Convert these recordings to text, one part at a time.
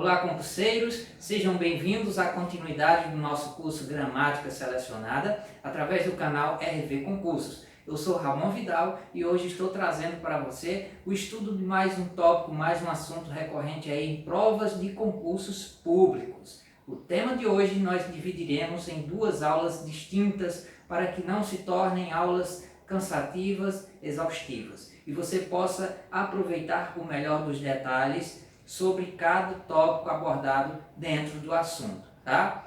Olá, concurseiros, sejam bem-vindos à continuidade do nosso curso Gramática Selecionada através do canal RV Concursos. Eu sou Ramon Vidal e hoje estou trazendo para você o estudo de mais um tópico, mais um assunto recorrente aí em provas de concursos públicos. O tema de hoje nós dividiremos em duas aulas distintas para que não se tornem aulas cansativas, exaustivas e você possa aproveitar o melhor dos detalhes sobre cada tópico abordado dentro do assunto, tá?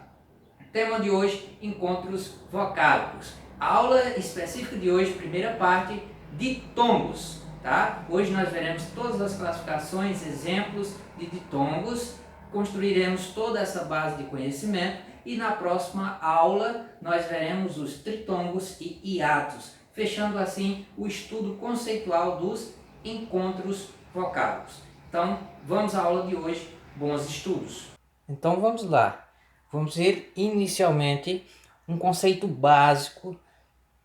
Tema de hoje, encontros vocálicos. A aula específica de hoje, primeira parte, ditongos, tá? Hoje nós veremos todas as classificações, exemplos de ditongos, construiremos toda essa base de conhecimento e na próxima aula nós veremos os tritongos e hiatos, fechando assim o estudo conceitual dos encontros vocálicos. Então, vamos à aula de hoje. Bons estudos! Então, vamos lá. Vamos ver inicialmente um conceito básico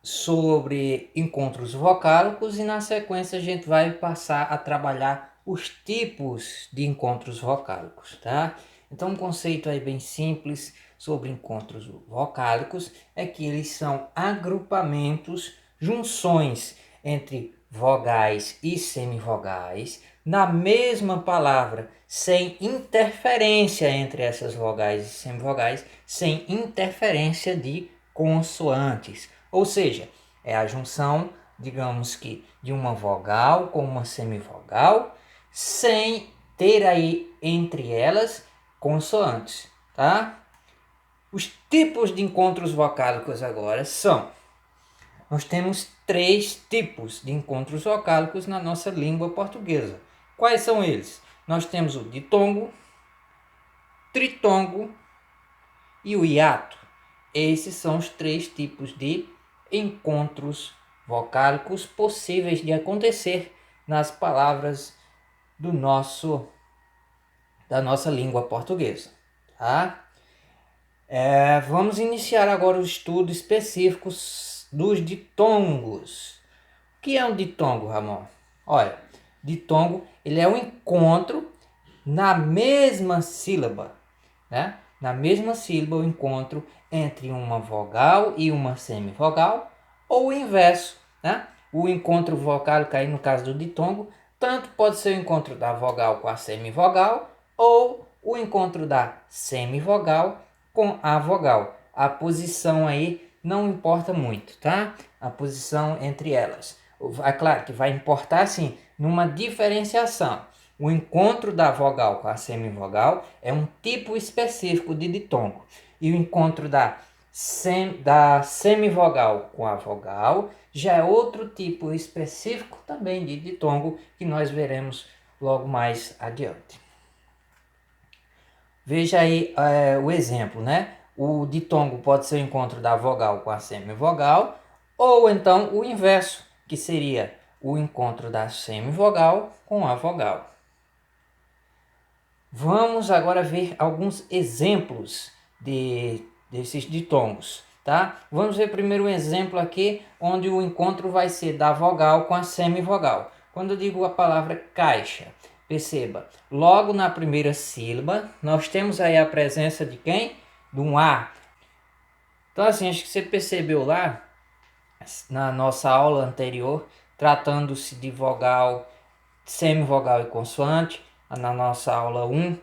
sobre encontros vocálicos e na sequência a gente vai passar a trabalhar os tipos de encontros vocálicos, tá? Então, um conceito aí bem simples sobre encontros vocálicos é que eles são agrupamentos, junções entre vogais e semivogais na mesma palavra, sem interferência entre essas vogais e semivogais, sem interferência de consoantes. Ou seja, é a junção, digamos que, de uma vogal com uma semivogal, sem ter aí entre elas consoantes, tá? Os tipos de encontros vocálicos agora são: nós temos 3 tipos de encontros vocálicos na nossa língua portuguesa. Quais são eles? Nós temos o ditongo, tritongo e o hiato. Esses são os 3 tipos de encontros vocálicos possíveis de acontecer nas palavras da nossa língua portuguesa. Tá? Vamos iniciar agora o estudo específico dos ditongos. O que é um ditongo, Ramon? Olha, ditongo ele é um encontro na mesma sílaba, né? Na mesma sílaba, o encontro entre uma vogal e uma semivogal, ou o inverso, né? O encontro vocálico aí no caso do ditongo, tanto pode ser o encontro da vogal com a semivogal, ou o encontro da semivogal com a vogal. A posição aí não importa muito, tá? A posição entre elas. É claro que vai importar sim numa diferenciação. O encontro da vogal com a semivogal é um tipo específico de ditongo. E o encontro da semivogal com a vogal já é outro tipo específico também de ditongo que nós veremos logo mais adiante. Veja aí o exemplo, né? O ditongo pode ser o encontro da vogal com a semivogal, ou então o inverso, que seria o encontro da semivogal com a vogal. Vamos agora ver alguns exemplos desses ditongos, tá? Vamos ver primeiro um exemplo aqui, onde o encontro vai ser da vogal com a semivogal. Quando eu digo a palavra caixa, perceba, logo na primeira sílaba, nós temos aí a presença de quem? De um A. Então assim, acho que você percebeu lá, na nossa aula anterior, tratando-se de vogal, semivogal e consoante, na nossa aula 1,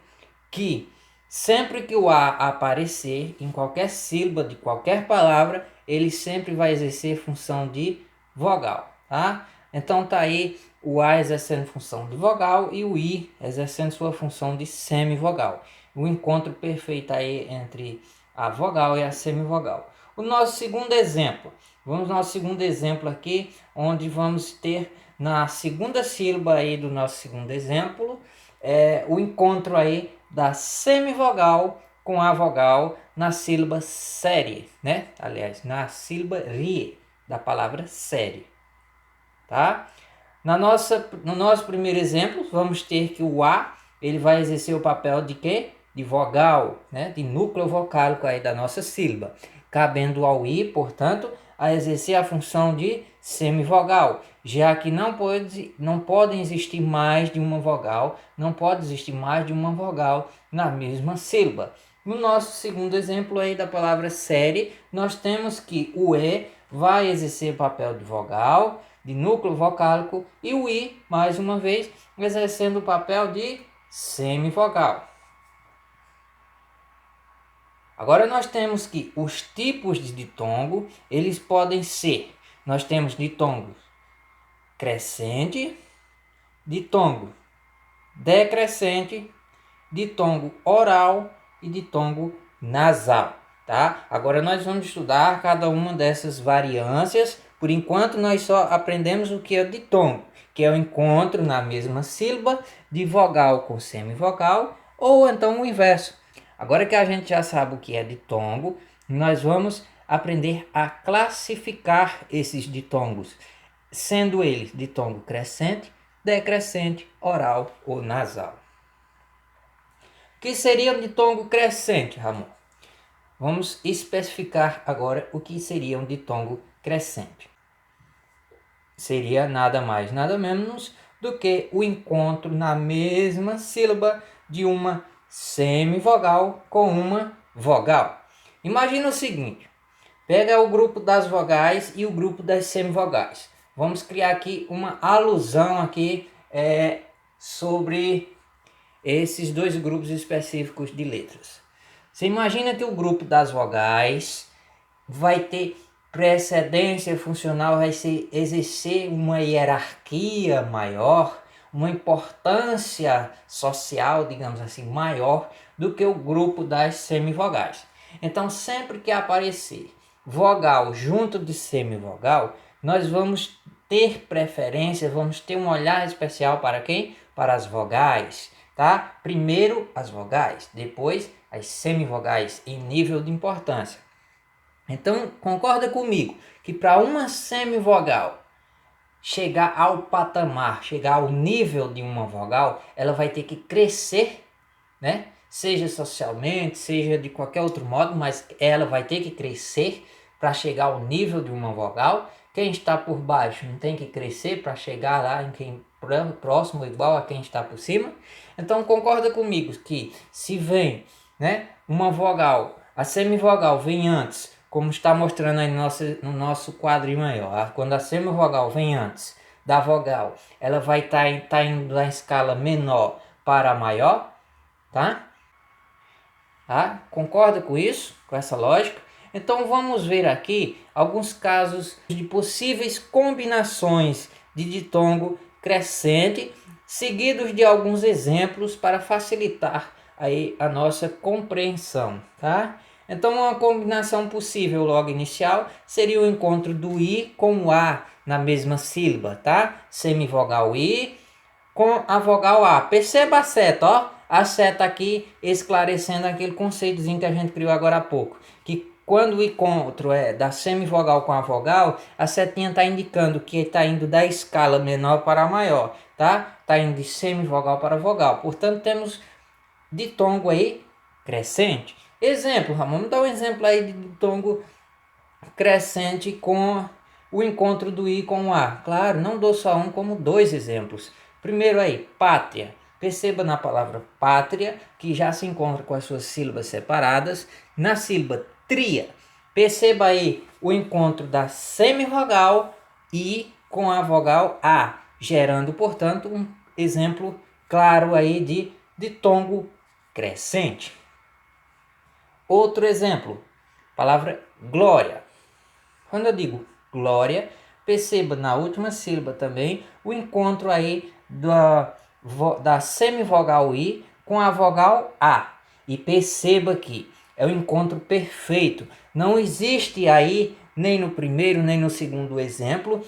que sempre que o A aparecer em qualquer sílaba de qualquer palavra, ele sempre vai exercer função de vogal, tá? Então tá aí o A exercendo função de vogal e o I exercendo sua função de semivogal. O encontro perfeito aí entre a vogal e a semivogal. O nosso segundo exemplo. Vamos ao nosso segundo exemplo aqui, onde vamos ter na segunda sílaba aí do nosso segundo exemplo, o encontro aí da semivogal com a vogal na sílaba série, né? Aliás, na sílaba rie da palavra série, tá? No nosso primeiro exemplo, vamos ter que o A ele vai exercer o papel de quê? De vogal, né? De núcleo vocálico aí da nossa sílaba, cabendo ao I, portanto, a exercer a função de semivogal. já que não podem existir mais de uma vogal, não pode existir mais de uma vogal na mesma sílaba. No nosso segundo exemplo aí da palavra série, nós temos que o E vai exercer papel de vogal, de núcleo vocálico, e o I, mais uma vez, exercendo o papel de semivogal. Agora nós temos que os tipos de ditongo, eles podem ser, nós temos ditongo crescente, ditongo decrescente, ditongo oral e ditongo nasal, tá? Agora nós vamos estudar cada uma dessas variâncias. Por enquanto nós só aprendemos o que é ditongo, que é o encontro na mesma sílaba de vogal com semivogal, ou então o inverso. Agora que a gente já sabe o que é ditongo, nós vamos aprender a classificar esses ditongos, sendo eles ditongo crescente, decrescente, oral ou nasal. O que seria um ditongo crescente, Ramon? Vamos especificar agora o que seria um ditongo crescente. Seria nada mais, nada menos do que o encontro na mesma sílaba de uma semivogal com uma vogal. Imagina o seguinte, pega o grupo das vogais e o grupo das semivogais. Vamos criar aqui uma alusão aqui sobre esses dois grupos específicos de letras. Você imagina que o grupo das vogais vai ter precedência funcional, vai exercer uma hierarquia maior, uma importância social, digamos assim, maior do que o grupo das semivogais. Então, sempre que aparecer vogal junto de semivogal, nós vamos ter preferência, vamos ter um olhar especial para quem? Para as vogais, tá? Primeiro as vogais, depois as semivogais em nível de importância. Então, concorda comigo que para uma semivogal chegar ao patamar, chegar ao nível de uma vogal, ela vai ter que crescer, né? Seja socialmente, seja de qualquer outro modo, mas ela vai ter que crescer para chegar ao nível de uma vogal. Quem está por baixo não tem que crescer para chegar lá em quem próximo igual a quem está por cima. Então concorda comigo que se vem, né, uma vogal, a semivogal vem antes, como está mostrando aí no nosso quadro maior, quando a semivogal vem antes da vogal, ela vai estar indo da escala menor para a maior, tá? Concorda com isso, com essa lógica? Então vamos ver aqui alguns casos de possíveis combinações de ditongo crescente, seguidos de alguns exemplos para facilitar aí a nossa compreensão, tá? Então uma combinação possível logo inicial seria o encontro do I com o A na mesma sílaba, tá? Semivogal I com a vogal A. Perceba a seta, ó. A seta aqui esclarecendo aquele conceitozinho que a gente criou agora há pouco. Que quando o encontro é da semivogal com a vogal, a setinha está indicando que está indo da escala menor para a maior, tá? Está indo de semivogal para vogal. Portanto, temos ditongo aí crescente. Exemplo, Ramon, vamos dar um exemplo aí de ditongo crescente com o encontro do I com o A. Claro, não dou só um, como dois exemplos. Primeiro aí, pátria. Perceba na palavra pátria, que já se encontra com as suas sílabas separadas. Na sílaba tria, perceba aí o encontro da semivogal I com a vogal A, gerando, portanto, um exemplo claro aí de ditongo crescente. Outro exemplo, palavra glória. Quando eu digo glória, perceba na última sílaba também o encontro aí da semivogal I com a vogal A. E perceba que é o encontro perfeito. Não existe aí, nem no primeiro, nem no segundo exemplo,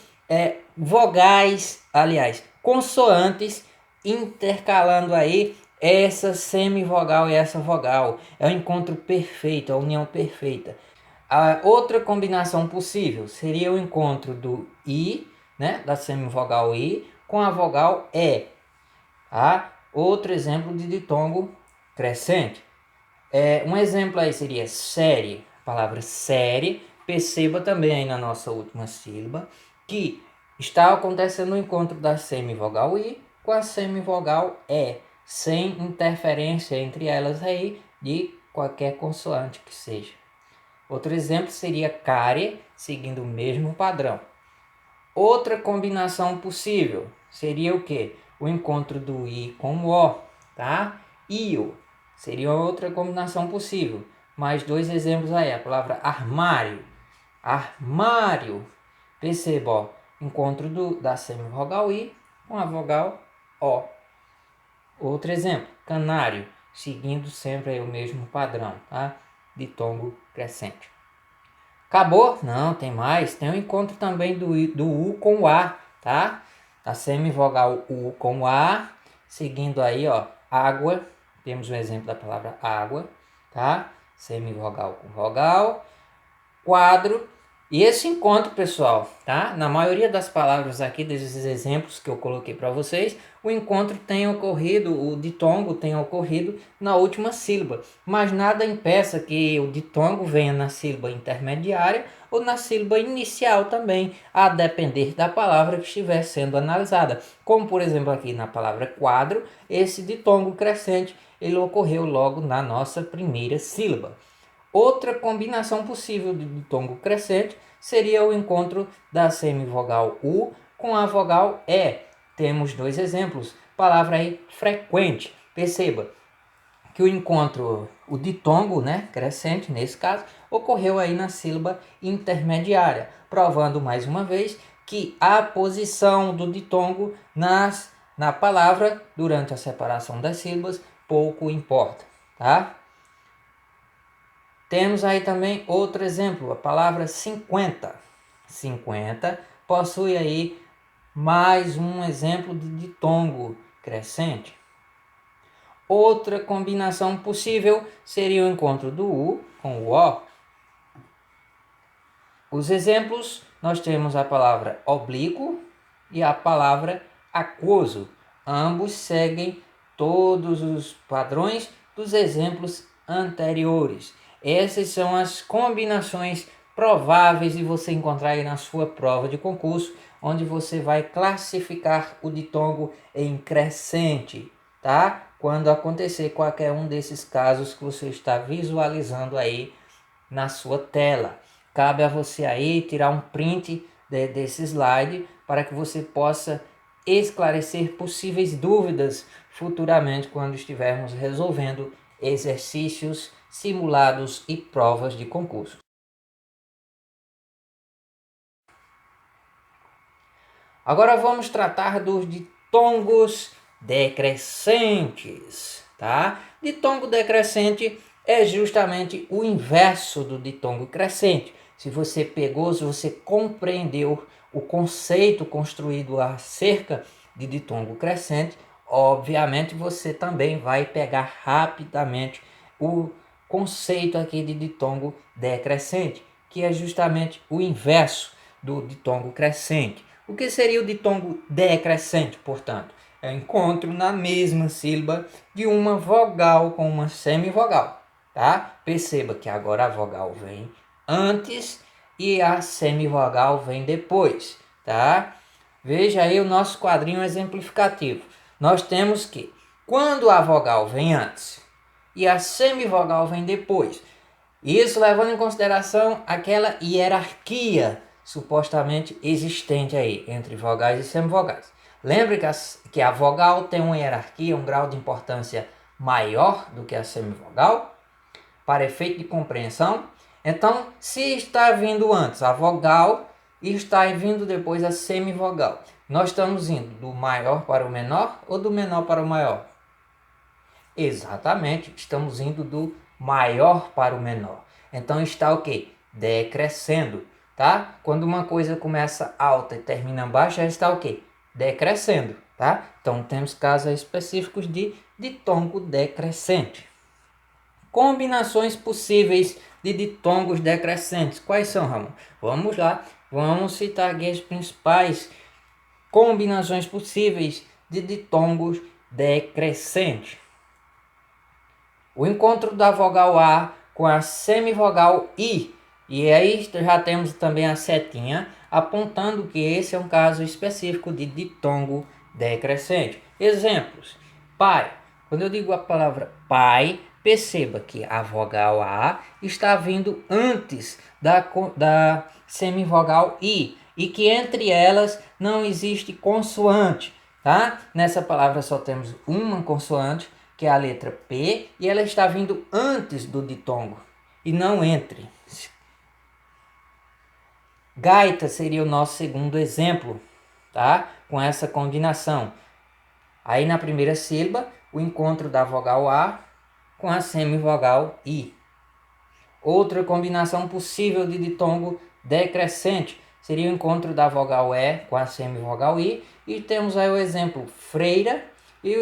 vogais, aliás, consoantes intercalando aí essa semivogal e essa vogal. É o encontro perfeito, a união perfeita. A outra combinação possível seria o encontro do I, né, da semivogal I, com a vogal E. Outro exemplo de ditongo crescente. Um exemplo aí seria série, a palavra série. Perceba também aí na nossa última sílaba que Está acontecendo o encontro da semivogal I com a semivogal E, sem interferência entre elas aí de qualquer consoante que seja. Outro exemplo seria cárie, seguindo o mesmo padrão. Outra combinação possível seria o quê? O encontro do I com o O, tá? Io seria outra combinação possível. Mais dois exemplos aí, a palavra armário. Armário. Perceba, ó, encontro da semivogal I com a vogal O. Outro exemplo, canário, seguindo sempre aí o mesmo padrão, tá? Ditongo crescente. Acabou? Não, tem mais. Tem o encontro também do U com o A, tá? A semivogal U com o A, seguindo aí, ó, água. Temos um exemplo da palavra água, tá? Semivogal com vogal. Quadro. E esse encontro, pessoal, tá? Na maioria das palavras aqui, desses exemplos que eu coloquei para vocês, o encontro tem ocorrido, o ditongo tem ocorrido na última sílaba. Mas nada impeça que o ditongo venha na sílaba intermediária ou na sílaba inicial também, a depender da palavra que estiver sendo analisada. Como, por exemplo, aqui na palavra quadro, esse ditongo crescente, ele ocorreu logo na nossa primeira sílaba. Outra combinação possível de ditongo crescente seria o encontro da semivogal U com a vogal E. Temos dois exemplos. Palavra aí frequente. Perceba que o encontro, o ditongo, né, crescente nesse caso, ocorreu aí na sílaba intermediária, provando mais uma vez que a posição do ditongo na palavra durante a separação das sílabas pouco importa, tá? Temos aí também outro exemplo, a palavra 50. 50 possui aí mais um exemplo de ditongo crescente. Outra combinação possível seria o encontro do U com o O. Os exemplos, nós temos a palavra oblíquo e a palavra aquoso. Ambos seguem todos os padrões dos exemplos anteriores. Essas são as combinações prováveis de você encontrar aí na sua prova de concurso, onde você vai classificar o ditongo em crescente, tá? Quando acontecer qualquer um desses casos que você está visualizando aí na sua tela. Cabe a você aí tirar um print desse slide para que você possa esclarecer possíveis dúvidas futuramente quando estivermos resolvendo exercícios, simulados e provas de concurso. Agora vamos tratar dos ditongos decrescentes, tá? Ditongo decrescente é justamente o inverso do ditongo crescente. Se você pegou, se você compreendeu o conceito construído acerca de ditongo crescente, obviamente você também vai pegar rapidamente o conceito aqui de ditongo decrescente, que é justamente o inverso do ditongo crescente. O que seria o ditongo decrescente, portanto? É o encontro na mesma sílaba de uma vogal com uma semivogal, tá? Perceba que agora a vogal vem antes e a semivogal vem depois, tá? Veja aí o nosso quadrinho exemplificativo. Nós temos que, quando a vogal vem antes e a semivogal vem depois, isso levando em consideração aquela hierarquia supostamente existente aí entre vogais e semivogais. Lembre que a vogal tem uma hierarquia, um grau de importância maior do que a semivogal, para efeito de compreensão. Então, se está vindo antes a vogal e está vindo depois a semivogal, nós estamos indo do maior para o menor ou do menor para o maior? Exatamente, estamos indo do maior para o menor. Então está o quê? Decrescendo, tá? Quando uma coisa começa alta e termina baixa, já está o quê? Decrescendo, tá? Então temos casos específicos de ditongo decrescente. Combinações possíveis de ditongos decrescentes. Quais são, Ramon? Vamos lá, vamos citar aqui as principais combinações possíveis de ditongos decrescentes. O encontro da vogal A com a semivogal I. E aí já temos também a setinha apontando que esse é um caso específico de ditongo decrescente. Exemplos: pai. Quando eu digo a palavra pai, perceba que a vogal A está vindo antes da semivogal I e que entre elas não existe consoante, tá? Nessa palavra só temos uma consoante, que é a letra P, e ela está vindo antes do ditongo e não entre. Gaita seria o nosso segundo exemplo, tá? Com essa combinação. Aí na primeira sílaba, o encontro da vogal A com a semivogal I. Outra combinação possível de ditongo decrescente seria o encontro da vogal E com a semivogal I. E temos aí o exemplo freira e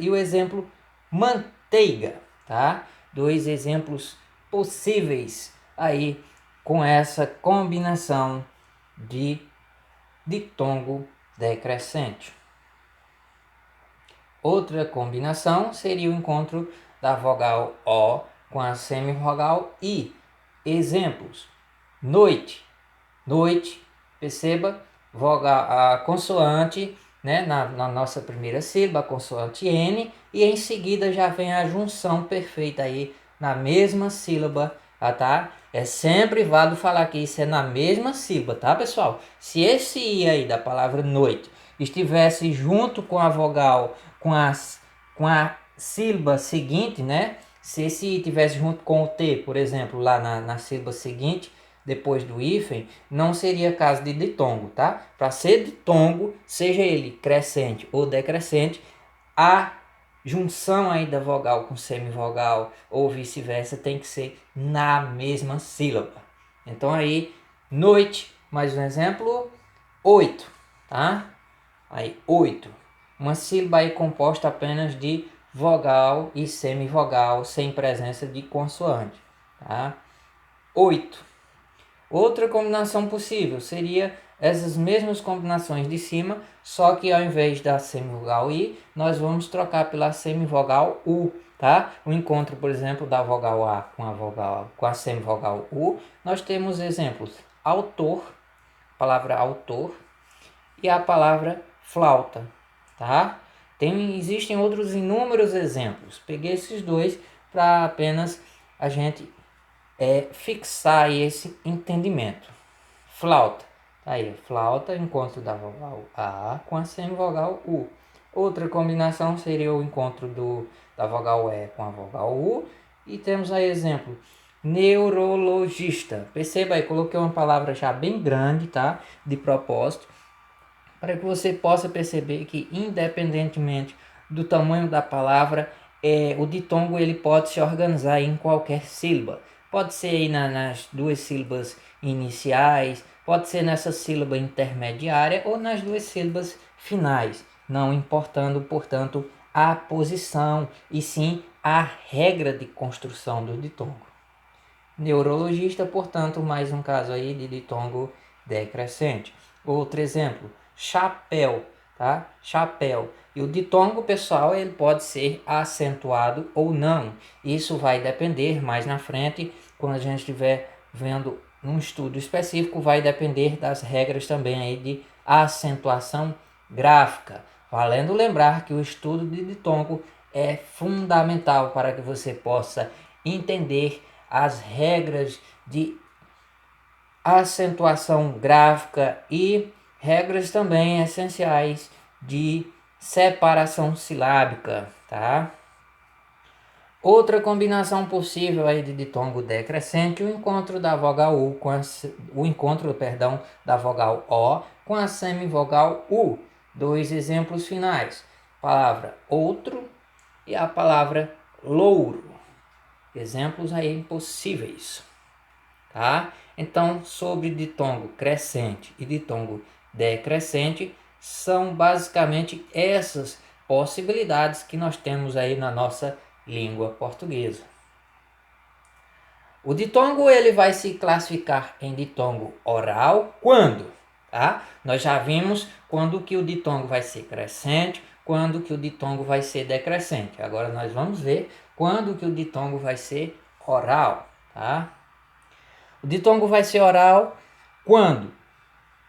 o exemplo manteiga, tá? Dois exemplos possíveis aí com essa combinação de ditongo decrescente. Outra combinação seria o encontro da vogal O com a semivogal I. Exemplos: noite. Noite, perceba, a consoante, né, na nossa primeira sílaba, a consoante N, e em seguida já vem a junção perfeita aí na mesma sílaba, tá? É sempre válido falar que isso é na mesma sílaba, tá, pessoal? Se esse I aí da palavra noite estivesse junto com a vogal, com a sílaba seguinte, né? Se esse I estivesse junto com o T, por exemplo, lá na sílaba seguinte, depois do hífen, não seria caso de ditongo, tá? Para ser ditongo, seja ele crescente ou decrescente, a junção aí da vogal com semivogal ou vice-versa tem que ser na mesma sílaba. Então aí, noite, mais um exemplo, 8, tá? Aí, 8. Uma sílaba aí composta apenas de vogal e semivogal, sem presença de consoante, tá? 8. Outra combinação possível seria essas mesmas combinações de cima, só que ao invés da semivogal I, nós vamos trocar pela semivogal U, tá? O encontro, por exemplo, da vogal A com a semivogal U, nós temos exemplos: autor, palavra autor, e a palavra flauta, tá? Existem outros inúmeros exemplos. Peguei esses dois para apenas a gente fixar esse entendimento. Flauta. Tá aí, flauta, encontro da vogal A com a semivogal U. Outra combinação seria o encontro da vogal E com a vogal U. E temos aí exemplo, neurologista. Perceba aí, coloquei uma palavra já bem grande, tá? De propósito, para que você possa perceber que, independentemente do tamanho da palavra, o ditongo ele pode se organizar em qualquer sílaba. Pode ser aí nas duas sílabas iniciais, pode ser nessa sílaba intermediária ou nas duas sílabas finais, não importando, portanto, a posição e sim a regra de construção do ditongo. Neurologista, portanto, mais um caso aí de ditongo decrescente. Outro exemplo, chapéu, tá? Chapéu. E o ditongo, pessoal, ele pode ser acentuado ou não. Isso vai depender mais na frente, quando a gente estiver vendo um estudo específico, vai depender das regras também aí de acentuação gráfica. Valendo lembrar que o estudo de ditongo é fundamental para que você possa entender as regras de acentuação gráfica e regras também essenciais de separação silábica, tá? Outra combinação possível aí de ditongo decrescente, o encontro da vogal U com da vogal O com a semivogal U. Dois exemplos finais: palavra outro e a palavra louro. Exemplos aí possíveis, tá? Então, sobre ditongo crescente e ditongo decrescente, são basicamente essas possibilidades que nós temos aí na nossa língua portuguesa. O ditongo ele vai se classificar em ditongo oral quando, tá? Nós já vimos quando que o ditongo vai ser crescente, quando que o ditongo vai ser decrescente. Agora nós vamos ver quando que o ditongo vai ser oral, tá? O ditongo vai ser oral quando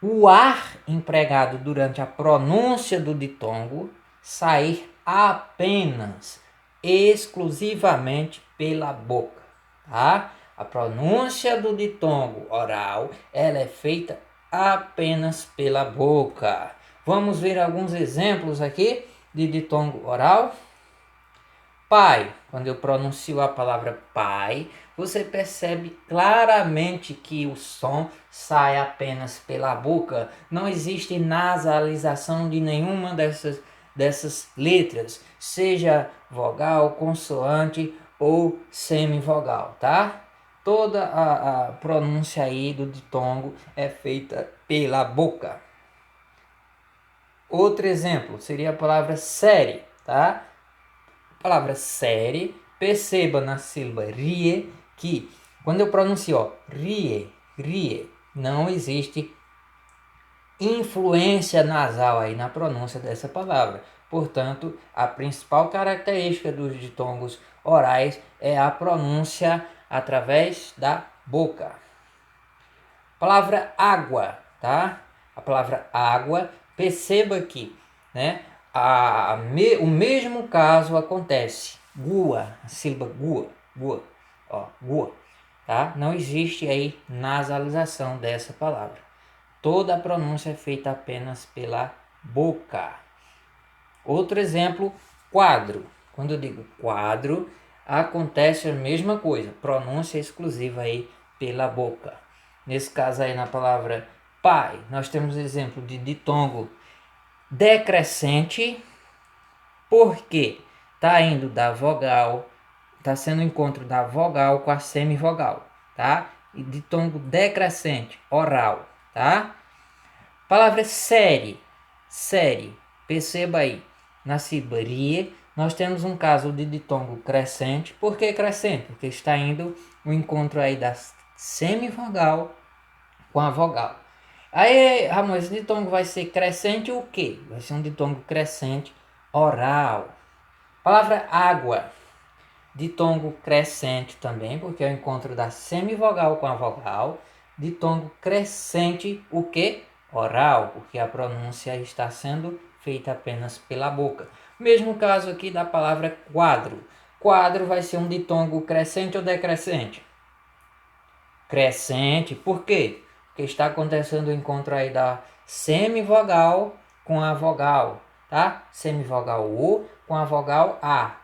o ar empregado durante a pronúncia do ditongo sair apenas, exclusivamente pela boca, tá? A pronúncia do ditongo oral, ela é feita apenas pela boca. Vamos ver alguns exemplos aqui de ditongo oral. Pai, quando eu pronuncio a palavra pai, você percebe claramente que o som sai apenas pela boca. Não existe nasalização de nenhuma dessas letras, seja vogal, consoante ou semivogal, tá? Toda a pronúncia aí do ditongo é feita pela boca. Outro exemplo seria a palavra série, tá? Palavra série, perceba na sílaba rie que quando eu pronuncio ó, rie, não existe influência nasal aí na pronúncia dessa palavra. Portanto, a principal característica dos ditongos orais é a pronúncia através da boca. Palavra água, tá? A palavra água, perceba que, né? O mesmo caso acontece. Gua, a sílaba gua, ó, gua, tá? Não existe aí nasalização dessa palavra. Toda a pronúncia é feita apenas pela boca. Outro exemplo, quadro. Quando eu digo quadro, acontece a mesma coisa, pronúncia exclusiva aí pela boca. Nesse caso aí na palavra pai, nós temos exemplo de ditongo decrescente, porque está indo da vogal, está sendo o encontro da vogal com a semivogal, tá? E ditongo decrescente, oral, tá? Palavra série, perceba aí, na sílaba rie, nós temos um caso de ditongo crescente. Por que crescente? Porque está indo o encontro aí da semivogal com a vogal. Aí, Ramon, esse ditongo vai ser crescente o quê? Vai ser um ditongo crescente oral. Palavra água, ditongo crescente também, porque é o encontro da semivogal com a vogal. Ditongo crescente o quê? Oral, porque a pronúncia está sendo feita apenas pela boca. Mesmo caso aqui da palavra quadro. Quadro vai ser um ditongo crescente ou decrescente? Crescente, por quê? Porque está acontecendo o encontro aí da semivogal com a vogal, tá? Semivogal U com a vogal A.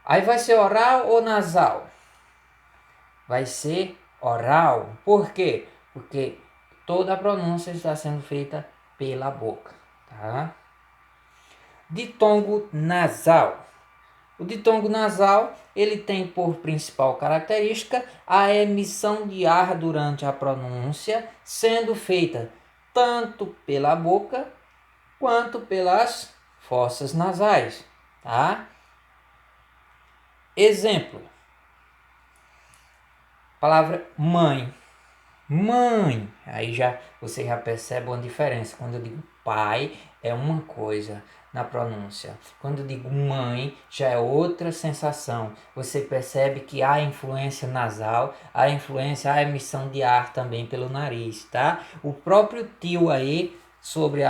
Aí vai ser oral ou nasal? Vai ser oral. Por quê? Porque toda a pronúncia está sendo feita pela boca, tá? Ditongo nasal. O ditongo nasal, ele tem por principal característica a emissão de ar durante a pronúncia, sendo feita tanto pela boca quanto pelas fossas nasais, tá? Exemplo. Palavra mãe. Mãe. Aí você já percebe uma diferença. Quando eu digo pai, é uma coisa na pronúncia. Quando eu digo mãe, já é outra sensação. Você percebe que há influência nasal, há influência, há emissão de ar também pelo nariz, tá? O próprio tio aí, sobre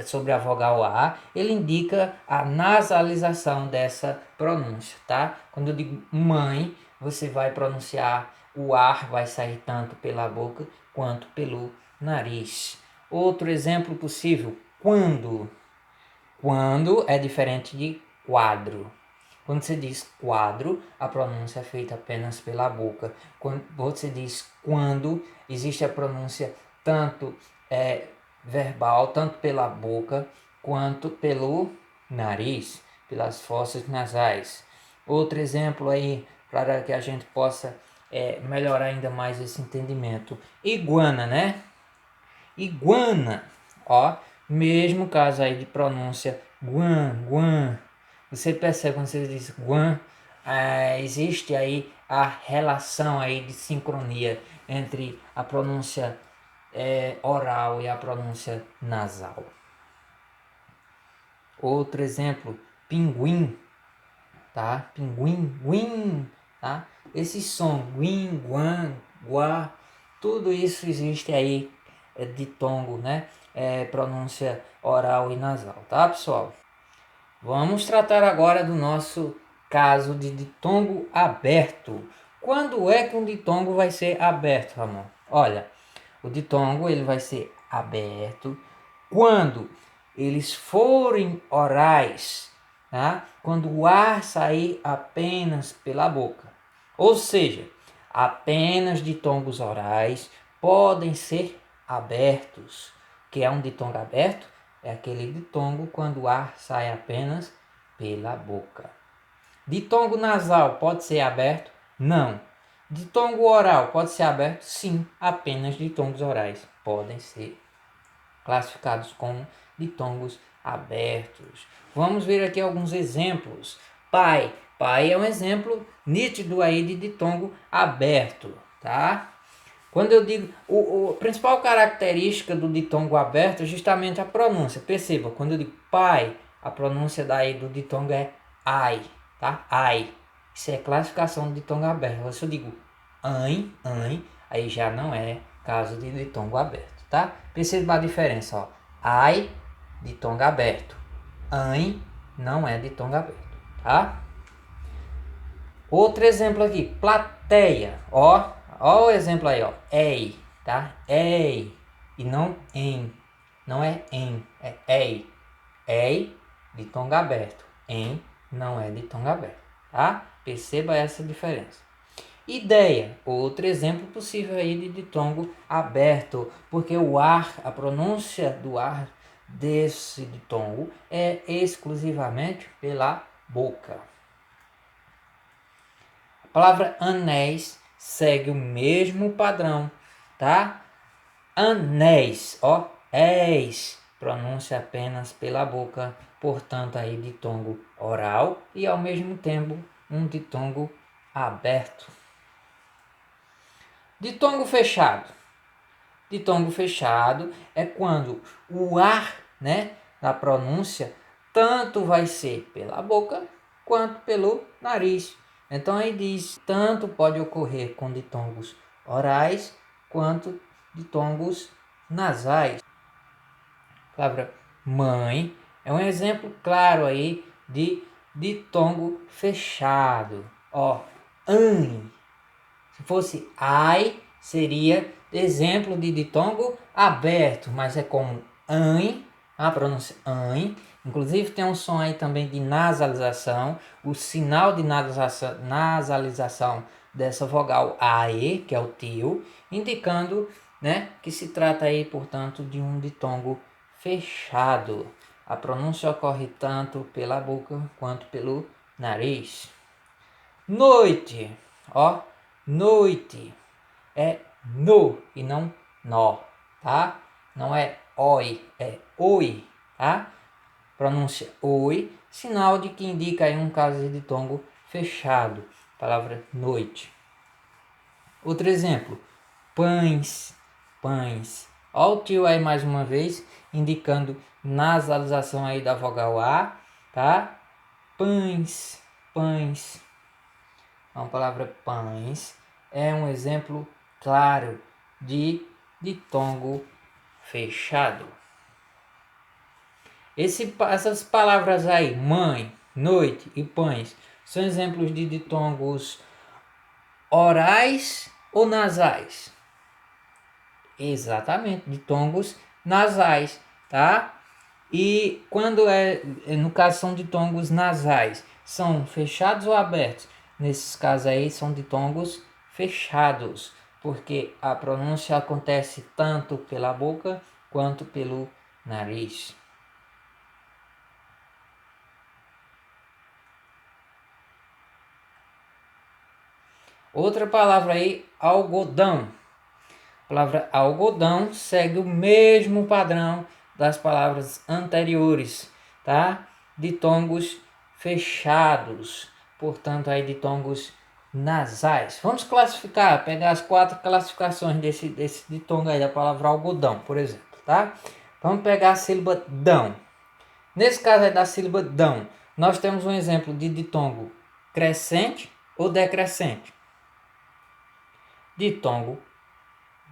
sobre a vogal A, ele indica a nasalização dessa pronúncia, tá? Quando eu digo mãe, você vai pronunciar, o ar vai sair tanto pela boca quanto pelo nariz. Outro exemplo possível, quando. Quando é diferente de quadro. Quando você diz quadro, a pronúncia é feita apenas pela boca. Quando você diz quando, existe a pronúncia tanto verbal, tanto pela boca, quanto pelo nariz, pelas fossas nasais. Outro exemplo aí, para que a gente possa melhorar ainda mais esse entendimento. Iguana, né? Iguana, ó, mesmo caso aí de pronúncia, guan. Você percebe quando você diz guan, existe aí a relação aí de sincronia entre a pronúncia oral e a pronúncia nasal. Outro exemplo, pinguim, tá? Pinguim, guim, tá? Esse som, guim, guan, guá, tudo isso existe aí ditongo, né? Pronúncia oral e nasal, tá, pessoal? Vamos tratar agora do nosso caso de ditongo aberto. Quando é que um ditongo vai ser aberto, Ramon? Olha, o ditongo ele vai ser aberto quando eles forem orais, tá? Quando o ar sair apenas pela boca. Ou seja, apenas ditongos orais podem ser abertos. O que é um ditongo aberto? É aquele ditongo quando o ar sai apenas pela boca. Ditongo nasal pode ser aberto? Não. Ditongo oral pode ser aberto? Sim, apenas ditongos orais podem ser classificados como ditongos abertos. Vamos ver aqui alguns exemplos. Pai. Pai é um exemplo nítido aí de ditongo aberto, tá? Quando eu digo, a principal característica do ditongo aberto é justamente a pronúncia. Perceba, quando eu digo pai, a pronúncia daí do ditongo é ai, tá? Ai. Isso é classificação de ditongo aberto. Se eu digo ai, aí já não é caso de ditongo aberto, tá? Perceba a diferença, ó. Ai, ditongo aberto. Ai, não é ditongo aberto, tá? Outro exemplo aqui, plateia, ó o exemplo aí, ó, ei, tá? Ei, e não em, não é em, é ei. Ei, ditongo aberto, em não é ditongo aberto, tá? Perceba essa diferença. Ideia, outro exemplo possível aí de ditongo aberto, porque o ar, a pronúncia do ar desse ditongo é exclusivamente pela boca. A palavra anéis segue o mesmo padrão, tá? Anéis, ó, és, pronúncia apenas pela boca, portanto aí ditongo oral e ao mesmo tempo um ditongo aberto. Ditongo fechado. Ditongo fechado é quando o ar, né, da pronúncia tanto vai ser pela boca quanto pelo nariz. Então aí diz, tanto pode ocorrer com ditongos orais quanto ditongos nasais. A palavra mãe é um exemplo claro aí de ditongo fechado. Ó, an. Se fosse ai, seria exemplo de ditongo aberto, mas é como an, a pronúncia an. Inclusive tem um som aí também de nasalização. O sinal de nasalização dessa vogal AE, que é o tio, indicando, né, que se trata aí, portanto, de um ditongo fechado. A pronúncia ocorre tanto pela boca quanto pelo nariz. Noite, ó, noite é no e não nó, tá? Não é oi, é oi, tá? Pronúncia oi, sinal de que indica aí um caso de ditongo fechado. Palavra noite. Outro exemplo, pães, pães. Ó o tio aí mais uma vez, indicando nasalização aí da vogal A, tá? Pães, pães. A palavra pães é um exemplo claro de ditongo fechado. Essas palavras aí, mãe, noite e pães, são exemplos de ditongos orais ou nasais? Exatamente, ditongos nasais, tá? E quando no caso são ditongos nasais, são fechados ou abertos? Nesses casos aí são ditongos fechados, porque a pronúncia acontece tanto pela boca quanto pelo nariz. Outra palavra aí, algodão. A palavra algodão segue o mesmo padrão das palavras anteriores, tá? Ditongos fechados, portanto aí ditongos nasais. Vamos classificar, pegar as 4 classificações desse ditongo aí da palavra algodão, por exemplo, tá? Vamos pegar a sílaba dão. Nesse caso aí da sílaba dão, nós temos um exemplo de ditongo crescente ou decrescente. Ditongo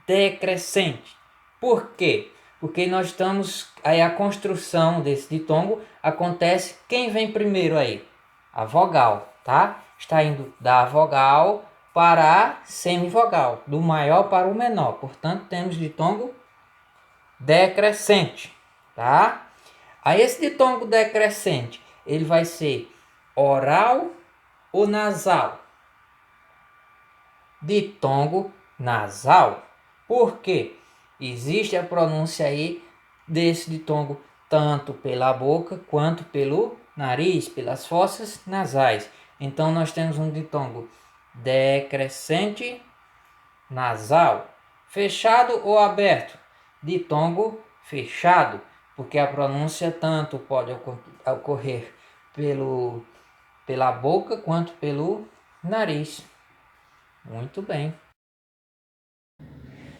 decrescente. Por quê? Porque nós estamos, aí a construção desse ditongo acontece, quem vem primeiro aí? A vogal, tá? Está indo da vogal para a semivogal, do maior para o menor. Portanto, temos ditongo decrescente, tá? Aí esse ditongo decrescente, ele vai ser oral ou nasal? Ditongo nasal. Por quê? Existe a pronúncia aí desse ditongo tanto pela boca quanto pelo nariz, pelas fossas nasais. Então nós temos um ditongo decrescente nasal. Fechado ou aberto? Ditongo fechado, porque a pronúncia tanto pode ocorrer pela boca quanto pelo nariz. Muito bem.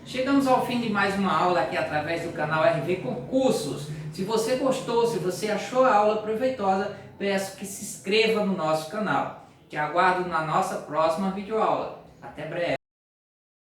Chegamos ao fim de mais uma aula aqui através do canal RV Concursos. Se você gostou, se você achou a aula proveitosa, peço que se inscreva no nosso canal. Te aguardo na nossa próxima videoaula. Até breve.